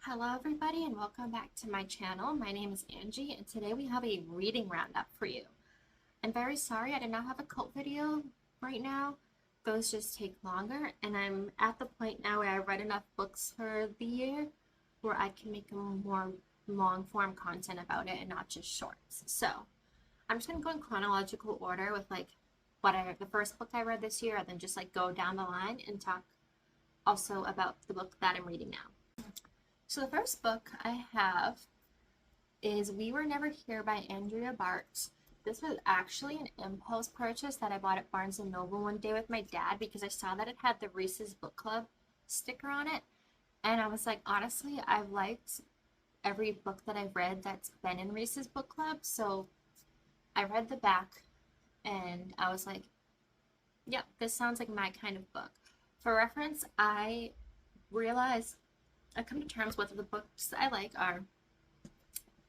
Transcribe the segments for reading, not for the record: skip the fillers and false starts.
Hello everybody and welcome back to my channel. My name is Angie and today we have a reading roundup for you. I'm very sorry I did not have a cult video right now. Those just take longer and I'm at the point now where I read enough books for the year where I can make a more long form content about it and not just shorts. So I'm just going to go in chronological order with the first book I read this year and then just go down the line and talk also about the book that I'm reading now. So the first book I have is We Were Never Here by Andrea Bartz. This was actually an impulse purchase that I bought at Barnes & Noble one day with my dad because I saw that it had the Reese's Book Club sticker on it. And I was like, honestly, I've liked every book that I've read that's been in Reese's Book Club. So I read the back and I was like, yep, this sounds like my kind of book. For reference, I come to terms with the books I like are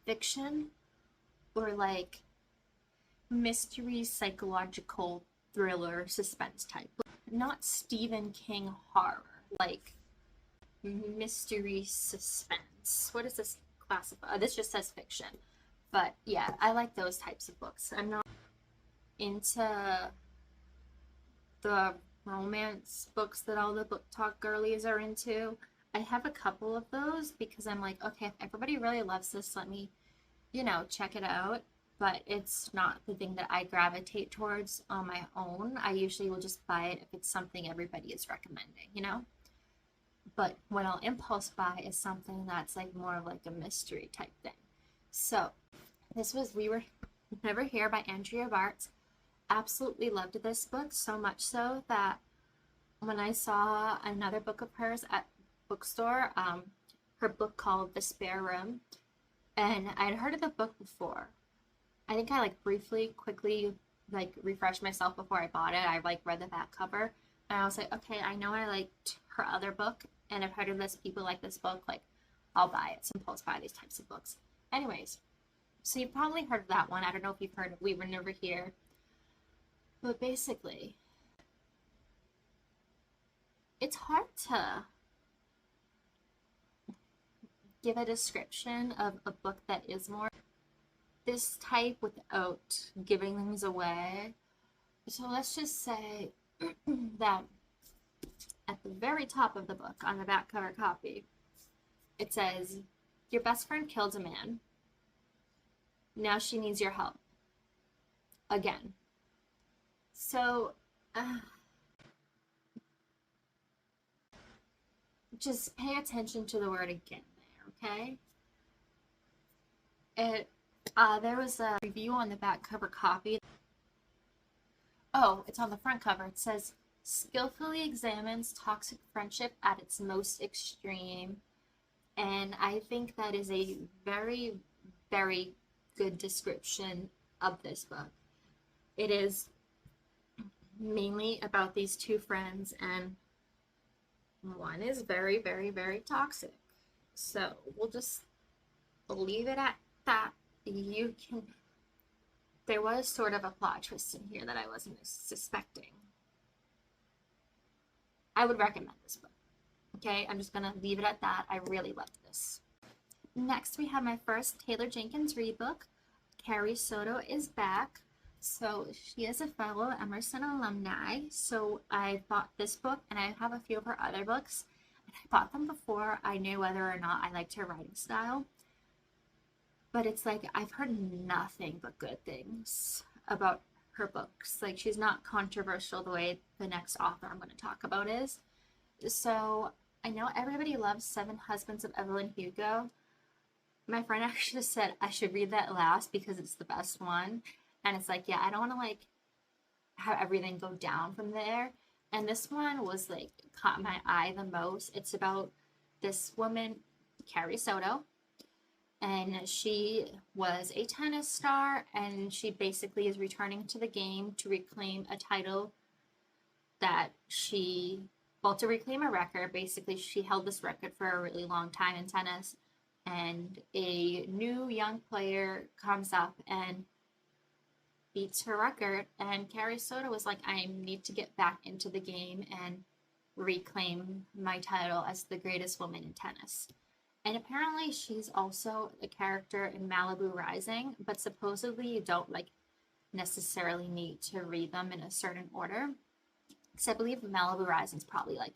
fiction or mystery, psychological, thriller, suspense type. Not Stephen King horror, mystery, suspense. What is this classify? This just says fiction. But yeah, I like those types of books. I'm not into the romance books that all the book talk girlies are into. I have a couple of those because I'm like, okay, if everybody really loves this, let me, check it out. But it's not the thing that I gravitate towards on my own. I usually will just buy it if it's something everybody is recommending, But what I'll impulse buy is something that's more of a mystery type thing. So this was We Were Never Here by Andrea Bartz. Absolutely loved this book, so much so that when I saw another book of hers at bookstore, her book called The Spare Room, and I'd heard of the book before. I think I quickly refreshed myself before I bought it. I read the back cover and I was like, okay, I know I liked her other book and I've heard of this, people like this book, I'll buy it. So impulse buy these types of books. Anyways, so you've probably heard of that one. I don't know if you've heard of We Were Never Here, but basically it's hard to give a description of a book that is more this type without giving things away. So let's just say that at the very top of the book, on the back cover copy, it says, "Your best friend killed a man. Now she needs your help. Again." So, just pay attention to the word again there, okay? There was a review on the back cover copy. Oh, it's on the front cover. It says, "Skillfully examines toxic friendship at its most extreme." And I think that is a very, very good description of this book. It is mainly about these two friends, and one is very, very, very toxic. So we'll just leave it at that. There was sort of a plot twist in here that I wasn't suspecting. I would recommend this book. Okay, I'm just gonna leave it at that. I really loved this. Next, we have my first Taylor Jenkins Reid book. Carrie Soto is back. So she is a fellow Emerson alumni. So I bought this book and I have a few of her other books. And I bought them before I knew whether or not I liked her writing style. But it's I've heard nothing but good things about her books. She's not controversial the way the next author I'm going to talk about is. So I know everybody loves Seven Husbands of Evelyn Hugo. My friend actually said I should read that last because it's the best one. And it's yeah, I don't want to have everything go down from there. And this one was caught my eye the most. It's about this woman, Carrie Soto. And she was a tennis star, and she basically is returning to the game to reclaim a title that to reclaim a record. Basically, she held this record for a really long time in tennis, and a new young player comes up and beats her record, and Carrie Soto was like, I need to get back into the game and reclaim my title as the greatest woman in tennis. And apparently she's also a character in Malibu Rising, but supposedly you don't like necessarily need to read them in a certain order. Because I believe Malibu Rising is probably like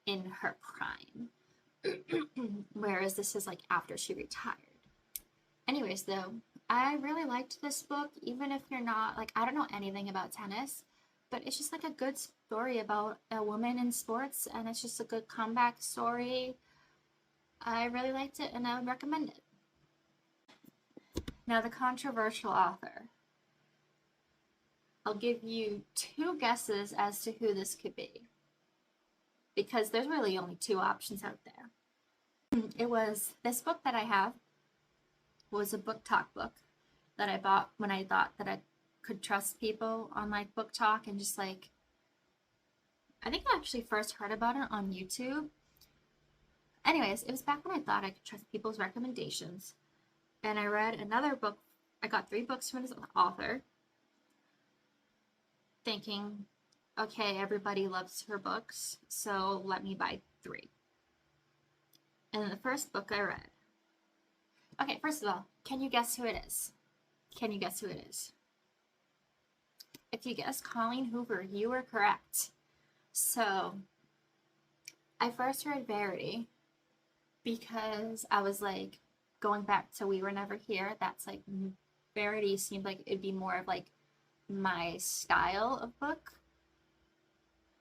in her prime. Whereas this is like after she retired. Anyways, though, I really liked this book, even if you're not like, I don't know anything about tennis, but it's just like a good story about a woman in sports, and it's just a good comeback story. I really liked it and I would recommend it. Now, the controversial author. I'll give you two guesses as to who this could be, because there's really only two options out there. It was this book that I have was a book talk book that I bought when I thought that I could trust people on like book talk, and just like, I think I actually first heard about it on YouTube. Anyways, it was back when I thought I could trust people's recommendations, and I read another book. I got 3 books from this author, thinking, okay, everybody loves her books, so let me buy 3. And then the first book I read. Okay, first of all, can you guess who it is? Can you guess who it is? If you guessed Colleen Hoover, you were correct. So, I first read Verity because I was like, going back to We Were Never Here, that's like, Verity seemed like it'd be more of like my style of book.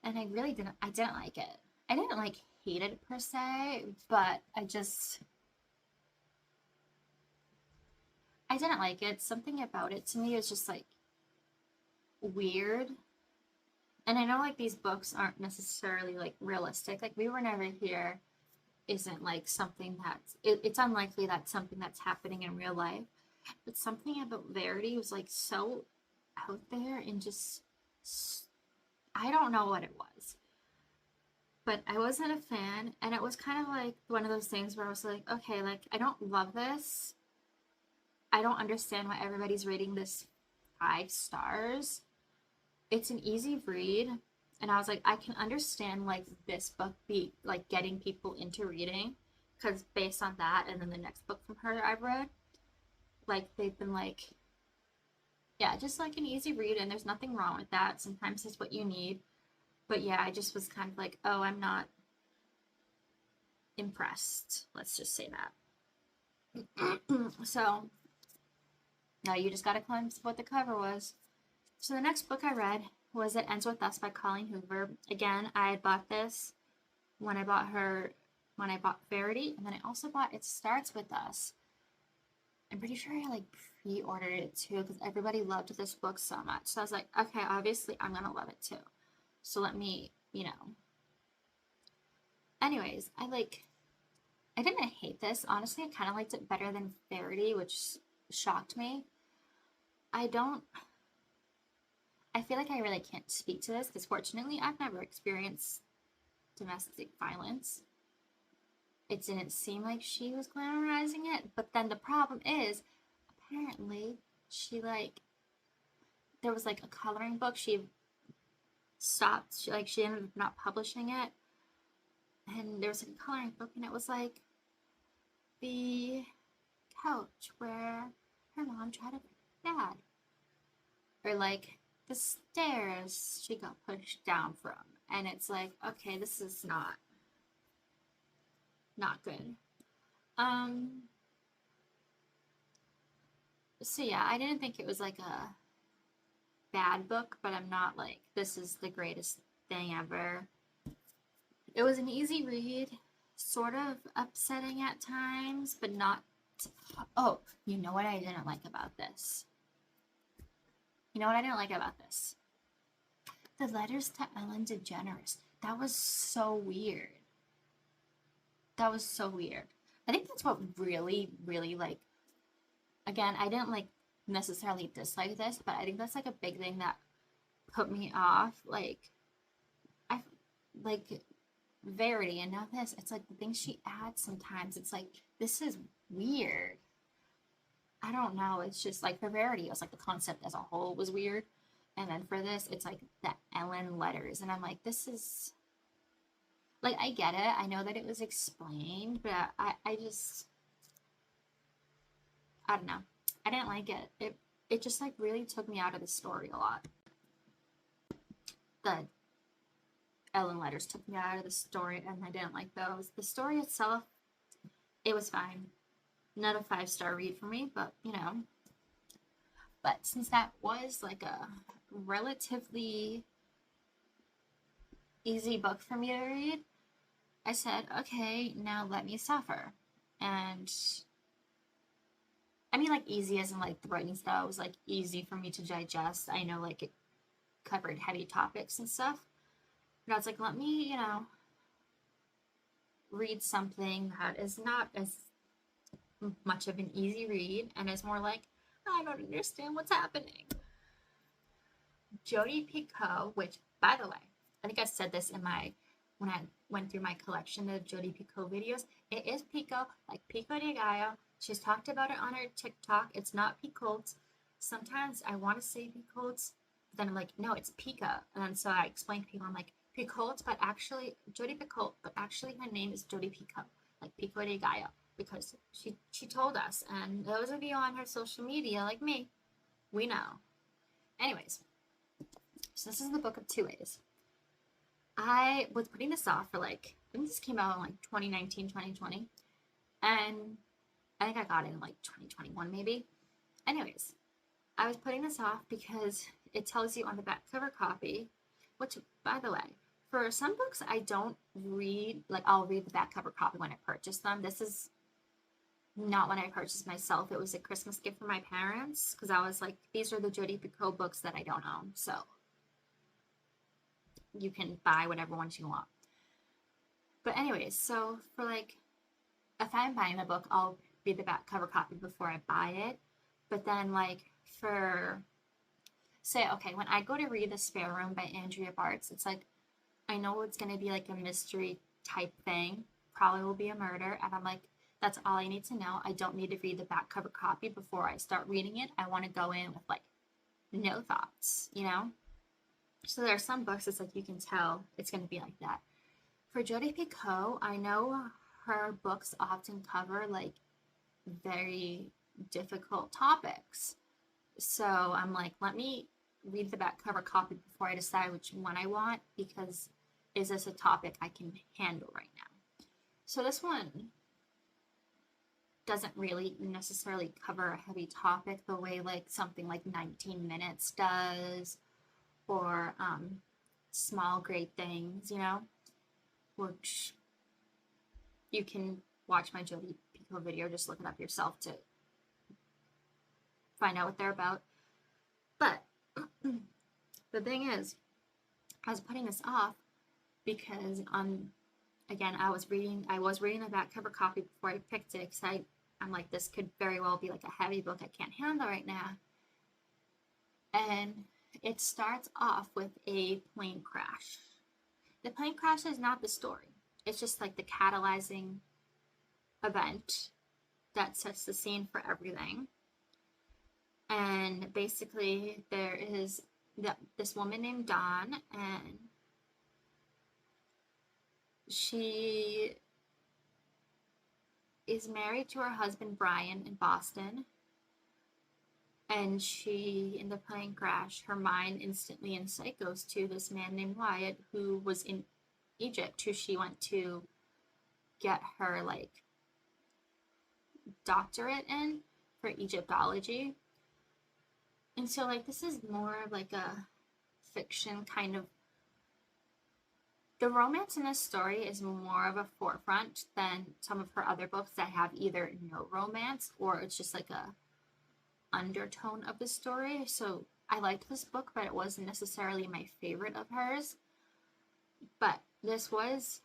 And I didn't like it. I didn't like hate it per se, but I didn't like it. Something about it to me is just like weird. And I know like these books aren't necessarily like realistic. Like We Were Never Here isn't like something it's unlikely that's something that's happening in real life. But something about Verity was like so out there and just, I don't know what it was. But I wasn't a fan, and it was kind of like one of those things where I was like, okay, like I don't love this. I don't understand why everybody's rating this 5 stars. It's an easy read, and I was like, I can understand like this book be like getting people into reading, because based on that and then the next book from her I've read, like they've been like, yeah, just like an easy read, and there's nothing wrong with that. Sometimes it's what you need. But yeah, I just was kind of like, oh, I'm not impressed. Let's just say that. So now you just got a glimpse of what the cover was. So the next book I read was It Ends With Us by Colleen Hoover. Again, I had bought this when I bought Verity, and then I also bought It Starts With Us. I'm pretty sure I like pre-ordered it too because everybody loved this book so much. So I was like, okay, obviously I'm gonna love it too. So let me, Anyways, I didn't hate this. Honestly, I kind of liked it better than Verity, which shocked me. I feel like I really can't speak to this because fortunately I've never experienced domestic violence. It didn't seem like she was glamorizing it, but then the problem is, apparently, there was like a coloring book, she stopped, she ended up not publishing it, and there was like a coloring book, and it was like the couch where her mom tried to dad, or like the stairs she got pushed down from, and it's like, okay, this is not good. So yeah, I didn't think it was like a bad book, but I'm not like, this is the greatest thing ever. It was an easy read, sort of upsetting at times, but not. Oh, you know what I didn't like about this? The letters to Ellen DeGeneres. That was so weird. I think that's what really, really like. Again, I didn't like necessarily dislike this, but I think that's like a big thing that put me off. Like, I like Verity, and now this. It's like the things she adds sometimes. It's like, this is weird. I don't know. It's just like for Verity, it was like the concept as a whole was weird, and then for this, it's like the Ellen letters, and I'm like, this is. Like, I get it. I know that it was explained, but I just, I don't know. I didn't like it. It just like really took me out of the story a lot. The Ellen letters took me out of the story, and I didn't like those. The story itself, it was fine. Not a 5-star read for me, but you know. But since that was like a relatively easy book for me to read, I said, okay, now let me suffer. And I mean, like, easy as in like the writing style was like easy for me to digest. I know like it covered heavy topics and stuff. But I was like, let me, read something that is not as much of an easy read and is more like, I don't understand what's happening. Jodi Picoult, which, by the way, I think I said this in when I went through my collection of Jodi Picoult videos. It is Pico, like Pico de Gallo. She's talked about it on her TikTok. It's not Picoult. Sometimes I want to say Picoult, but then I'm like, no, it's Pica. And then so I explain to people, I'm like, Picoult, but actually, Jodi Picoult, but actually her name is Jodi Picoult, like Pico de Gallo, because she told us. And those of you on her social media, like me, we know. Anyways, so this is the book of two ways. I was putting this off for like, I think this came out in like 2019, 2020. And I think I got it in like 2021 maybe. Anyways, I was putting this off because it tells you on the back cover copy, which, by the way, for some books I don't read, like I'll read the back cover copy when I purchase them. This is not when I purchased myself. It was a Christmas gift for my parents because I was like, these are the Jodi Picoult books that I don't own. So you can buy whatever ones you want. But anyways, so for like, if I'm buying a book, I'll read the back cover copy before I buy it. But then like for, say, okay, when I go to read The Spare Room by Andrea Bartz, it's like, I know it's going to be like a mystery type thing. Probably will be a murder. And I'm like, that's all I need to know. I don't need to read the back cover copy before I start reading it. I want to go in with like no thoughts, So there are some books it's like you can tell it's going to be like that. For Jodi Picoult, I know her books often cover like very difficult topics. So I'm like, let me read the back cover copy before I decide which one I want, because is this a topic I can handle right now? So this one doesn't really necessarily cover a heavy topic the way like something like 19 Minutes does, or Small Great Things, which you can watch my Jodi Picoult video, just look it up yourself to find out what they're about. But the thing is, I was putting this off because again, I was reading the back cover copy before I picked it, because I'm like, this could very well be like a heavy book I can't handle right now. And it starts off with a plane crash. The plane crash is not the story. It's just like the catalyzing event that sets the scene for everything. And basically there is this woman named Dawn, and she is married to her husband Brian in Boston. And she, in the plane crash, her mind instantly and sight goes to this man named Wyatt, who was in Egypt, who she went to get her like doctorate in for Egyptology. And so like this is more of like a fiction kind of, the romance in this story is more of a forefront than some of her other books that have either no romance or it's just like a undertone of the story. So I liked this book, but it wasn't necessarily my favorite of hers. But this was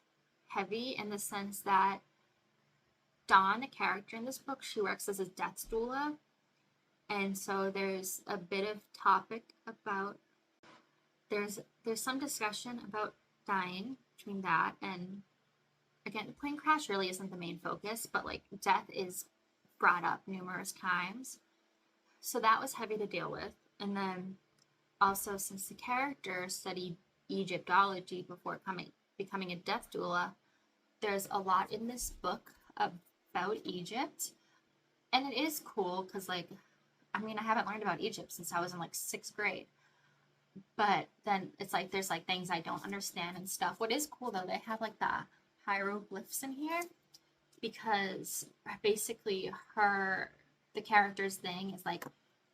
heavy in the sense that Dawn, the character in this book, she works as a death doula. And so there's a bit of topic about, there's some discussion about dying between that, and again, the plane crash really isn't the main focus, but like death is brought up numerous times. So that was heavy to deal with. And then also, since the character studied Egyptology before becoming a death doula, there's a lot in this book about Egypt. And it is cool because, like, I mean, I haven't learned about Egypt since I was in like 6th grade. But then it's like there's like things I don't understand and stuff. What is cool though, they have like the hieroglyphs in here because basically the character's thing is like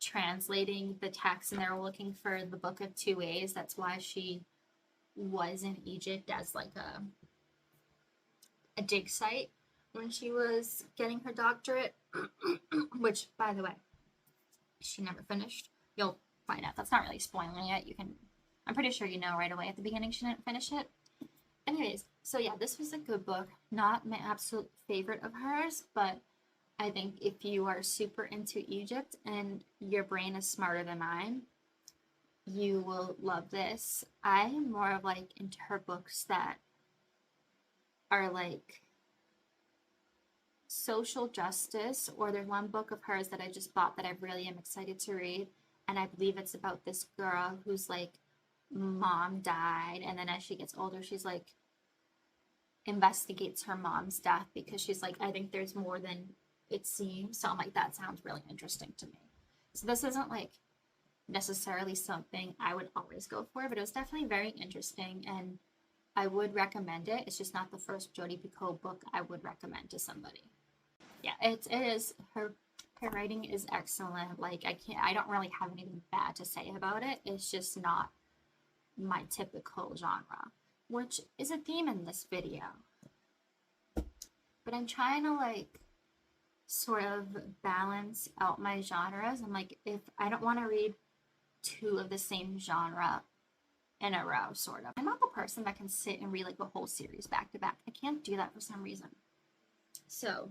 translating the text, and they're looking for the Book of Two Ways. That's why she was in Egypt as like a dig site when she was getting her doctorate, which, by the way, she never finished. You'll find out. That's not really spoiling it. I'm pretty sure you know right away at the beginning she didn't finish it. Anyways, so yeah, this was a good book. Not my absolute favorite of hers, but I think if you are super into Egypt and your brain is smarter than mine, you will love this. I am more of like into her books that are like social justice, or there's one book of hers that I just bought that I really am excited to read, and I believe it's about this girl whose like mom died, and then as she gets older she's like investigates her mom's death because she's like, I think there's more than it seems. So I'm like, that sounds really interesting to me. So this isn't like necessarily something I would always go for, but it was definitely very interesting and I would recommend it. It's just not the first Jodi Picoult book I would recommend to somebody. Yeah, it is. Her writing is excellent. Like I don't really have anything bad to say about it. It's just not my typical genre, which is a theme in this video. But I'm trying to like sort of balance out my genres. I'm like, if I don't want to read 2 of the same genre in a row, sort of. I'm not the person that can sit and read like a whole series back to back. I can't do that for some reason. So,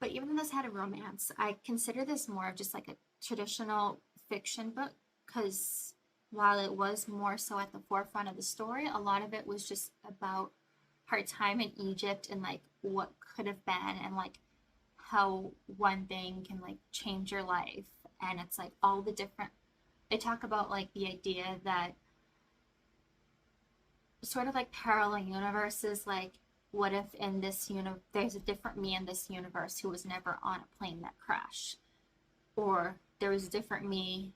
but even though this had a romance, I consider this more of just like a traditional fiction book, because while it was more so at the forefront of the story, a lot of it was just about her time in Egypt and like what could have been, and like how one thing can like change your life. And it's like all the different, they talk about like the idea that sort of like parallel universes, like what if in this there's a different me in this universe who was never on a plane that crashed, or there was a different me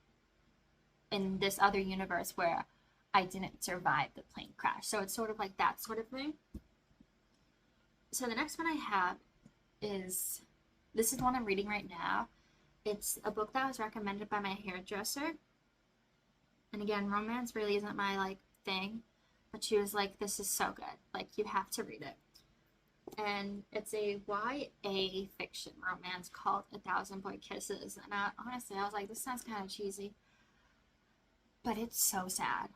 in this other universe where I didn't survive the plane crash. So it's sort of like that sort of thing. So the next one I have is, this is one I'm reading right now. It's a book that was recommended by my hairdresser. And again, romance really isn't my like thing, but she was like, this is so good. Like, you have to read it. And it's a YA fiction romance called 1,000 Boy Kisses. And honestly, I was like, this sounds kind of cheesy, but it's so sad.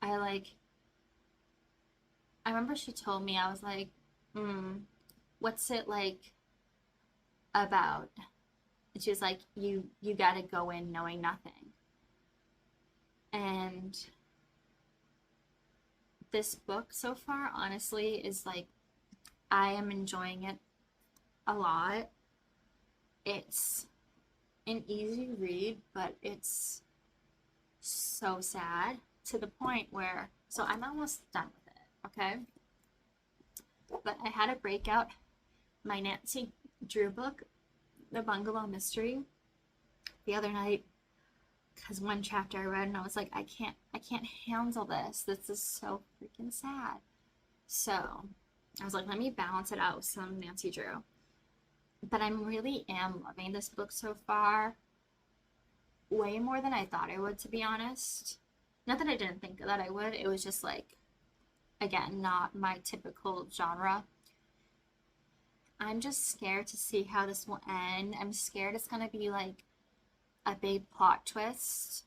I remember she told me, I was like, what's it like about? And she was like, you gotta go in knowing nothing. And this book so far, honestly, is like, I am enjoying it a lot. It's an easy read, but it's so sad to the point where, so I'm almost done with it, okay? But I had to break out my Nancy Drew book, The Bungalow Mystery, the other night, because one chapter I read and I was like, I can't handle this. This is so freaking sad. So I was like, let me balance it out with some Nancy Drew. But I really am loving this book so far. Way more than I thought I would, to be honest. Not that I didn't think that I would. It was just like, again, not my typical genre. I'm just scared to see how this will end. I'm scared it's going to be like a big plot twist.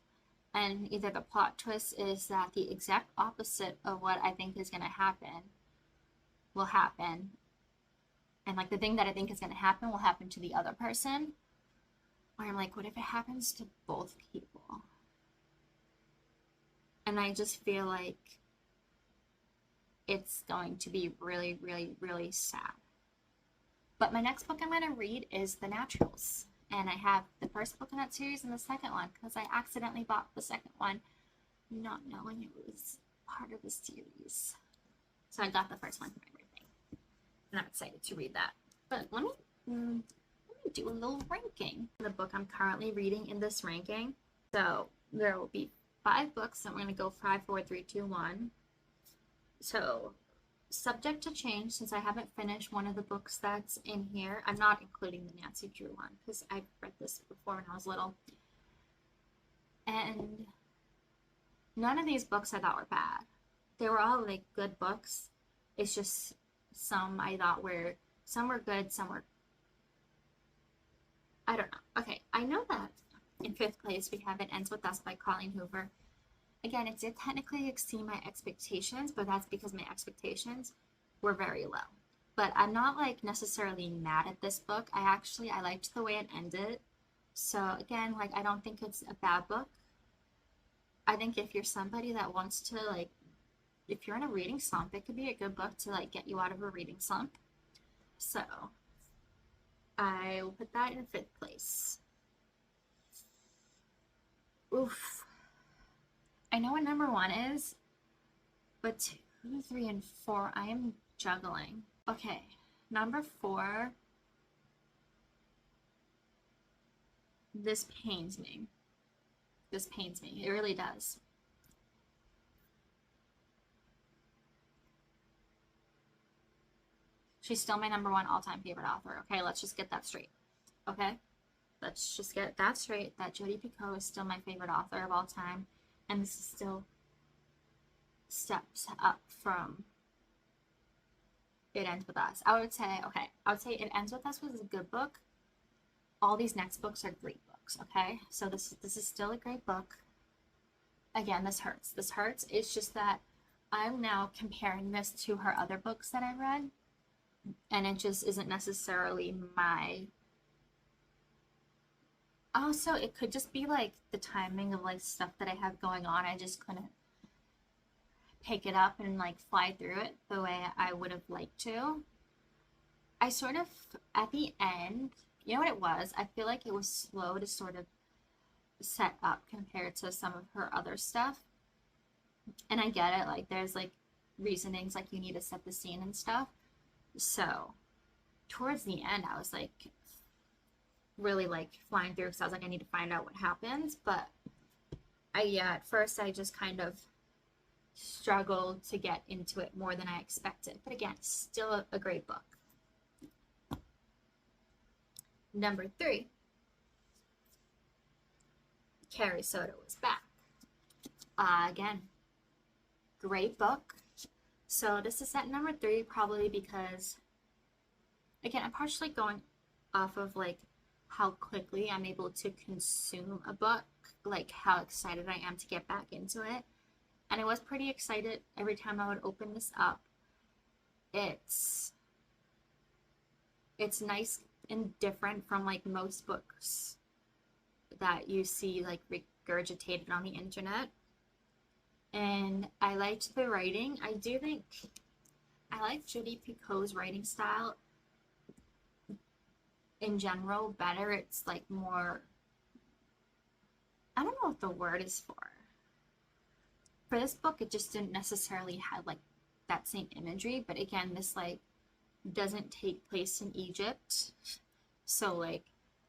And either the plot twist is that the exact opposite of what I think is going to happen will happen. And like the thing that I think is going to happen will happen to the other person. Or I'm like, what if it happens to both people? And I just feel like it's going to be really, really, really sad. But my next book I'm going to read is The Naturals. And I have the first book in that series and the second one, because I accidentally bought the second one not knowing it was part of the series. So I got the first one for my birthday, and I'm excited to read that. But let me do a little ranking. The book I'm currently reading in this ranking. So there will be 5 books, and we're going to go 5, 4, 3, 2, 1. So subject to change, since I haven't finished one of the books that's in here. I'm not including the Nancy Drew one because I've read this before when I was little. And none of these books I thought were bad. They were all like good books. It's just some I thought were, some were good, some were, I don't know. Okay, I know that in 5th place we have It Ends With Us by Colleen Hoover. Again, it did technically exceed my expectations, but that's because my expectations were very low. But I'm not like necessarily mad at this book. I liked the way it ended. So again, like, I don't think it's a bad book. I think if you're somebody that wants to, like, if you're in a reading slump, it could be a good book to like get you out of a reading slump. So I will put that in 5th place. Oof. I know what number 1 is, but 2, 3, and 4, I am juggling. Okay, number 4. This pains me. This pains me. It really does. She's still my number 1 all-time favorite author. Okay, let's just get that straight. Okay? Let's just get that straight, that Jodi Picoult is still my favorite author of all time. And this is still steps up from It Ends With Us. I would say It Ends With Us was a good book. All these next books are great books, okay? So this is still a great book. Again, this hurts. This hurts. It's just that I'm now comparing this to her other books that I read, and it just isn't necessarily my... Also, it could just be like the timing of like stuff that I have going on. I just couldn't pick it up and like fly through it the way I would have liked to. I sort of, at the end, you know what it was? I feel like it was slow to sort of set up compared to some of her other stuff. And I get it, like there's like reasonings, like you need to set the scene and stuff. So towards the end, I was like really like flying through because I was like, I need to find out what happens. But at first I just kind of struggled to get into it more than I expected. But again, still a great book. Number 3, Carrie Soto is back. Again, great book. So this is at number 3 probably because, again, I'm partially going off of like how quickly I'm able to consume a book, like how excited I am to get back into it. And I was pretty excited every time I would open this up. It's nice and different from like most books that you see like regurgitated on the internet. And I liked the writing. I do think I like Jodi Picoult's writing style in general better. It's like more, I don't know what the word is for. For this book, it just didn't necessarily have like that same imagery. But again, this like doesn't take place in Egypt, so like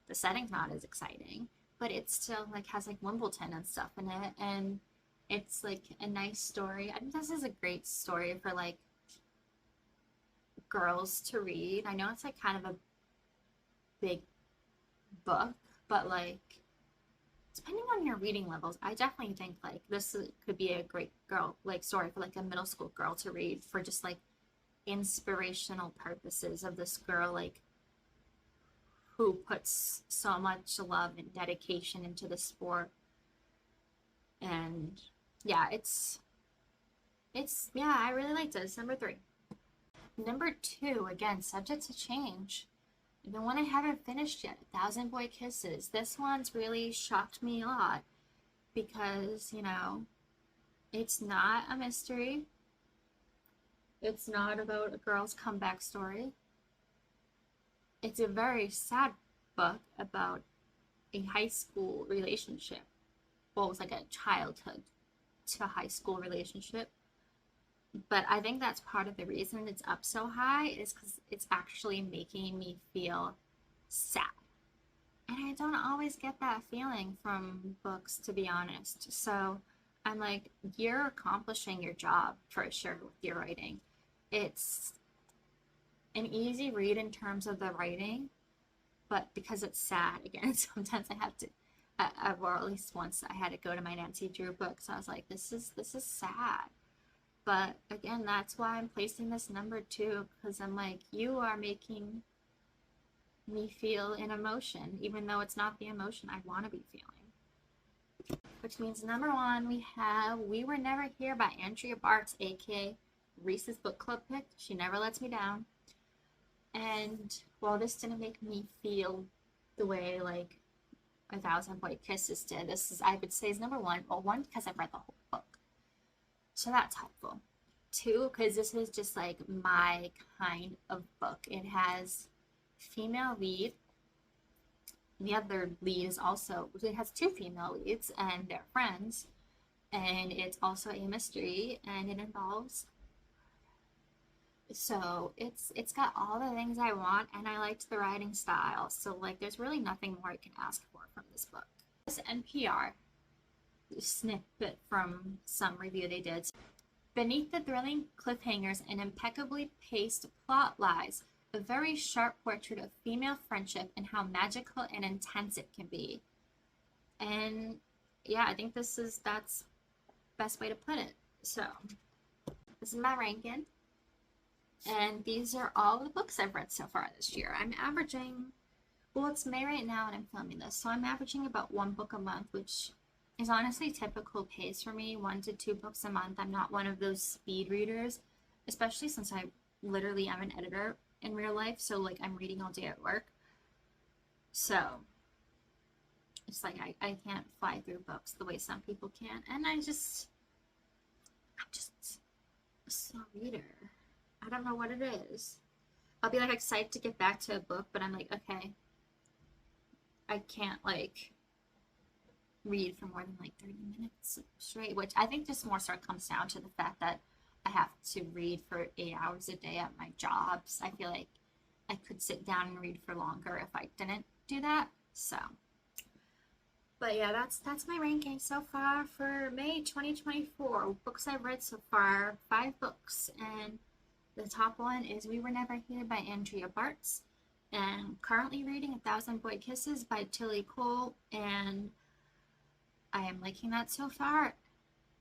the setting's not as exciting, but it still like has like Wimbledon and stuff in it, and it's like a nice story. I think this is a great story for like girls to read. I know it's like kind of a big book, but like depending on your reading levels, I definitely think like this could be a great girl like story for like a middle school girl to read for just like inspirational purposes of this girl like who puts so much love and dedication into the sport. And yeah, it's yeah, I really liked it. It's number 3. Number 2, again, subject to change. The one I haven't finished yet, 1,000 Boy Kisses. This one's really shocked me a lot because, you know, it's not a mystery. It's not about a girl's comeback story. It's a very sad book about a high school relationship. Well, it was like a childhood to high school relationship. But I think that's part of the reason it's up so high is because it's actually making me feel sad. And I don't always get that feeling from books, to be honest. So I'm like, you're accomplishing your job for sure with your writing. It's an easy read in terms of the writing, but because it's sad, again, sometimes I have to, or at least once I had to go to my Nancy Drew book. So I was like, this is sad. But again, that's why I'm placing this number 2, because I'm like, you are making me feel an emotion, even though it's not the emotion I want to be feeling. Which means number 1, we have We Were Never Here by Andrea Bartz, aka Reese's book club pick. She never lets me down. And while this didn't make me feel the way like 1,000 White Kisses did, this is, I would say, is number 1. Well, 1, because I've read the whole book, so that's helpful. 2, because this is just like my kind of book. It has female lead. The other lead is also, it has 2 female leads and they're friends, and it's also a mystery, and it involves, so it's got all the things I want, and I liked the writing style, so like there's really nothing more I can ask for from this book. This NPR snippet from some review they did. Beneath the thrilling cliffhangers and impeccably paced plot lies a very sharp portrait of female friendship and how magical and intense it can be. And yeah, I think that's the best way to put it. So this is my ranking, and these are all the books I've read so far this year. I'm averaging, well, it's May right now and I'm filming this, so I'm averaging about 1 book a month, which is honestly typical pace for me, 1 to 2 books a month. I'm not one of those speed readers, especially since I literally am an editor in real life, so like I'm reading all day at work. So it's like I can't fly through books the way some people can, and I'm just a slow reader. I don't know what it is. I'll be like excited to get back to a book, but I'm like, okay, I can't like read for more than like 30 minutes straight, which I think just more so comes down to the fact that I have to read for 8 hours a day at my jobs. I feel like I could sit down and read for longer if I didn't do that. So, but yeah, that's my ranking so far for May 2024. Books I've read so far, 5 books, and the top one is We Were Never Here by Andrea Bartz, and currently reading 1,000 Boy Kisses by Tillie, and I am liking that so far.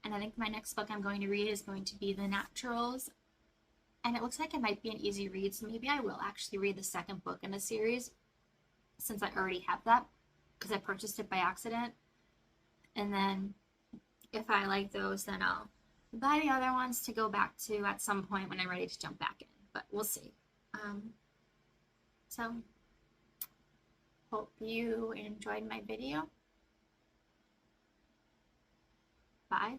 And I think my next book I'm going to read is going to be The Naturals. And it looks like it might be an easy read, so maybe I will actually read the 2nd book in the series, since I already have that, because I purchased it by accident. And then if I like those, then I'll buy the other ones to go back to at some point when I'm ready to jump back in. But we'll see. So, hope you enjoyed my video. Bye.